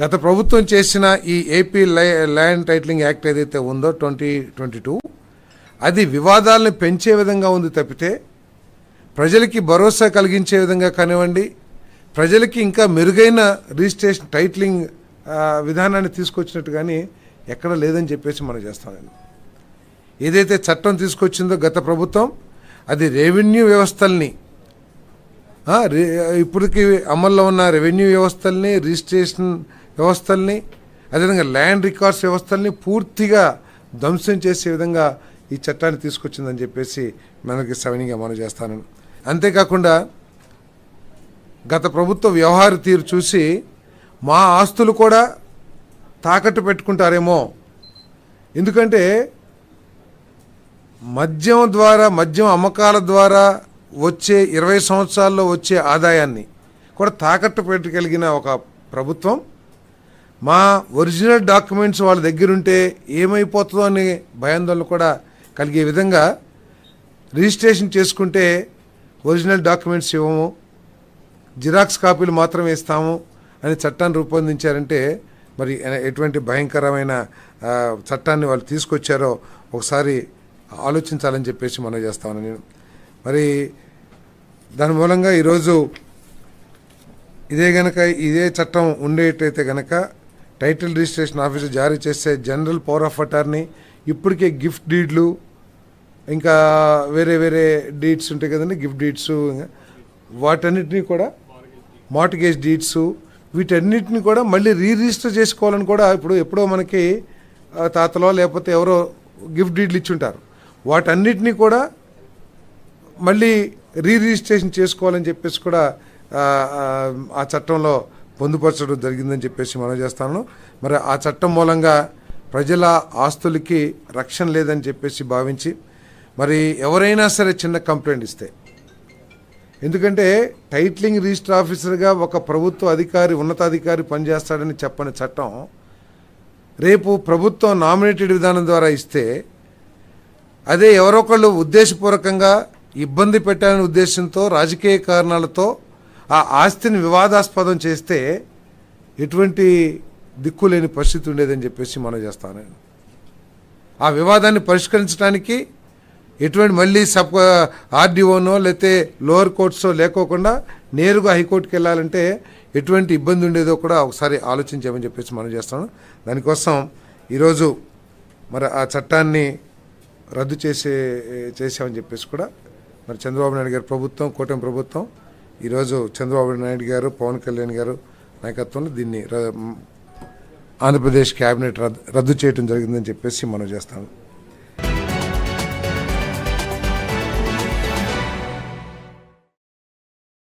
గత ప్రభుత్వం చేసిన ఈ ఏపీ ల్యాండ్ టైటిలింగ్ యాక్ట్ ఏదైతే ఉందో 2022 అది వివాదాలను పెంచే విధంగా ఉంది తప్పితే ప్రజలకి భరోసా కలిగించే విధంగా కానివ్వండి, ప్రజలకి ఇంకా మెరుగైన రిజిస్ట్రేషన్ టైటిలింగ్ విధానాన్ని తీసుకొచ్చినట్టు కానీ ఎక్కడ లేదని చెప్పేసి మనం చేస్తాం. ఏదైతే చట్టం తీసుకొచ్చిందో గత ప్రభుత్వం అది రెవెన్యూ వ్యవస్థల్ని, ఇప్పటికి అమల్లో ఉన్న రెవెన్యూ వ్యవస్థల్ని, రిజిస్ట్రేషన్ వ్యవస్థల్ని, అదేవిధంగా ల్యాండ్ రికార్డ్స్ వ్యవస్థల్ని పూర్తిగా ధ్వంసం చేసే విధంగా ఈ చట్టాన్ని తీసుకొచ్చిందని చెప్పేసి మనకి సవినీయంగా మనం చేస్తాను. అంతేకాకుండా గత ప్రభుత్వ వ్యవహార తీరు చూసి మా ఆస్తులు కూడా తాకట్టు పెట్టుకుంటారేమో, ఎందుకంటే మద్యం అమ్మకాల ద్వారా వచ్చే 20 సంవత్సరాల్లో వచ్చే ఆదాయాన్ని కూడా తాకట్టు పెట్టగలిగిన ఒక ప్రభుత్వం మా ఒరిజినల్ డాక్యుమెంట్స్ వాళ్ళ దగ్గరుంటే ఏమైపోతుందో అనే భయాందోళన కూడా కలిగే విధంగా రిజిస్ట్రేషన్ చేసుకుంటే ఒరిజినల్ డాక్యుమెంట్స్ ఇవ్వము, జిరాక్స్ కాపీలు మాత్రమే ఇస్తాము అని చట్టాన్ని రూపొందించారంటే మరి ఎటువంటి భయంకరమైన చట్టాన్ని వాళ్ళు తీసుకొచ్చారో ఒకసారి ఆలోచించాలని చెప్పేసి మనం చేస్తాను నేను. మరి దాని మూలంగా ఈరోజు ఇదే చట్టం ఉండేటైతే గనక టైటిల్ రిజిస్ట్రేషన్ ఆఫీసర్ జారీ చేసే జనరల్ పవర్ ఆఫ్ అటార్నీ, ఇప్పటికే గిఫ్ట్ డీడ్లు, ఇంకా వేరే డీడ్స్ ఉంటాయి కదండి, గిఫ్ట్ డీడ్స్, వాటన్నిటినీ కూడా మార్టిగేజ్ డీడ్స్, వీటన్నిటిని కూడా మళ్ళీ రిజిస్టర్ చేసుకోవాలని కూడా ఎప్పుడో మనకి తాతలో లేకపోతే ఎవరో గిఫ్ట్ డీడ్లు ఇచ్చుంటారు, వాటన్నిటినీ కూడా మళ్ళీ రిజిస్ట్రేషన్ చేసుకోవాలని చెప్పేసి కూడా ఆ చట్టంలో పొందుపరచడం జరిగిందని చెప్పేసి మనం చేస్తాను. మరి ఆ చట్టం మూలంగా ప్రజల ఆస్తులకి రక్షణ లేదని చెప్పేసి భావించి మరి ఎవరైనా సరే చిన్న కంప్లైంట్ ఇస్తే, ఎందుకంటే టైటిలింగ్ రిజిస్టర్ ఆఫీసర్గా ఒక ప్రభుత్వ అధికారి, ఉన్నతాధికారి పనిచేస్తాడని చెప్పని చట్టం రేపు ప్రభుత్వం నామినేటెడ్ విధానం ద్వారా ఇస్తే అదే ఎవరొకళ్ళు ఉద్దేశపూర్వకంగా ఇబ్బంది పెట్టాలనే ఉద్దేశంతో రాజకీయ కారణాలతో ఆ ఆస్తిని వివాదాస్పదం చేస్తే ఎటువంటి దిక్కులేని పరిస్థితి ఉండేదని చెప్పేసి మనం చేస్తాను. ఆ వివాదాన్ని పరిష్కరించడానికి ఎటువంటి మళ్ళీ ఆర్డీఓనో లేకపోతే లోవర్ కోర్ట్సో లేకోకుండా నేరుగా హైకోర్టుకి వెళ్ళాలంటే ఎటువంటి ఇబ్బంది ఉండేదో కూడా ఒకసారి ఆలోచించామని చెప్పేసి మనం చేస్తాను. దానికోసం ఈరోజు మరి ఆ చట్టాన్ని రద్దు చేసామని చెప్పేసి కూడా మరి చంద్రబాబు నాయుడు గారి ప్రభుత్వం, కూటమి ప్రభుత్వం ఈరోజు చంద్రబాబు నాయుడు గారు, పవన్ కళ్యాణ్ గారు నాయకత్వంలో దీన్ని ఆంధ్రప్రదేశ్ క్యాబినెట్ రద్దు చేయడం జరిగిందని చెప్పేసి మనం చేస్తాము.